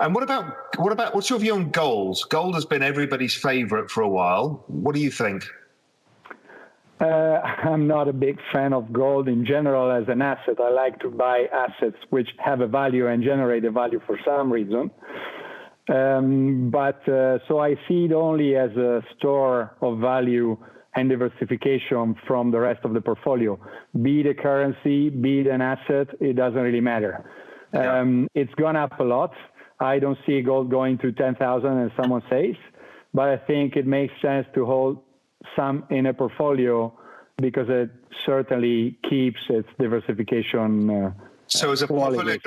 And what's your view on gold? Gold has been everybody's favorite for a while. What do you think? I'm not a big fan of gold in general as an asset. I like to buy assets which have a value and generate a value for some reason. So I see it only as a store of value and diversification from the rest of the portfolio. Be it a currency, be it an asset, it doesn't really matter. It's gone up a lot. I don't see gold going to 10,000 as someone says, but I think it makes sense to hold some in a portfolio because it certainly keeps its diversification. So as a portfolio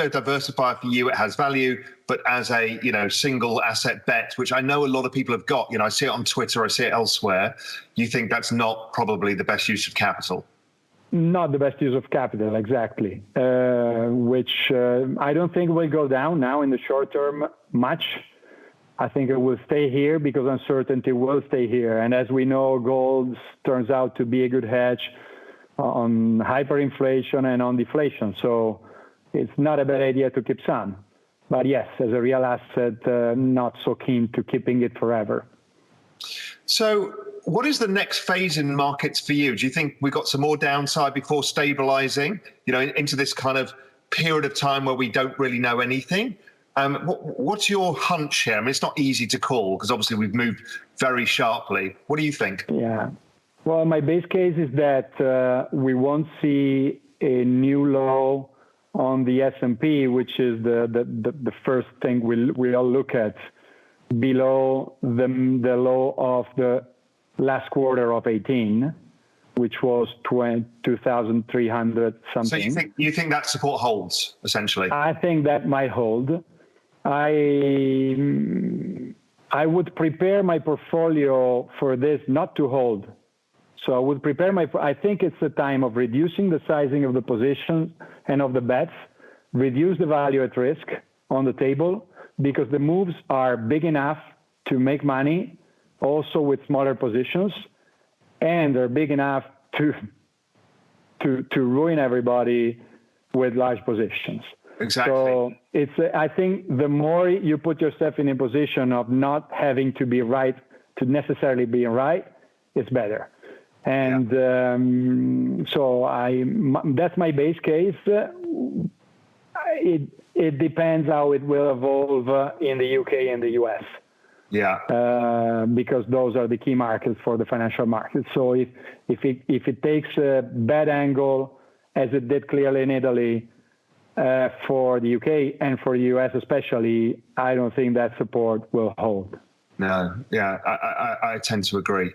diversifier for you, it has value, but as a single asset bet, which I know a lot of people have got. I see it on Twitter, I see it elsewhere. You think that's not probably the best use of capital? Not the best use of capital, exactly. Which I don't think will go down now in the short term much. I think it will stay here because uncertainty will stay here. And as we know, gold turns out to be a good hedge on hyperinflation and on deflation. So it's not a bad idea to keep some. But yes, as a real asset, not so keen to keeping it forever. So what is the next phase in markets for you? Do you think we got some more downside before stabilizing, into this kind of period of time where we don't really know anything? What's your hunch here? I mean, it's not easy to call because obviously we've moved very sharply. What do you think? Yeah. Well, my base case is that we won't see a new low on the S&P, which is the first thing we'll look at, below the low of the last quarter of 18, which was 2,300 something. So you think that support holds, essentially? I think that might hold. I would prepare my portfolio for this not to hold. So I would prepare I think it's the time of reducing the sizing of the positions and of the bets, reduce the value at risk on the table, because the moves are big enough to make money, also with smaller positions, and they're big enough to ruin everybody with large positions. Exactly. So I think the more you put yourself in a position of not having to be right to necessarily being right, it's better. And that's my base case. It depends how it will evolve in the UK and the US. Yeah. Because those are the key markets for the financial markets. So if it takes a bad angle, as it did clearly in Italy, for the UK and for the US especially, I don't think that support will hold. No, yeah, I tend to agree.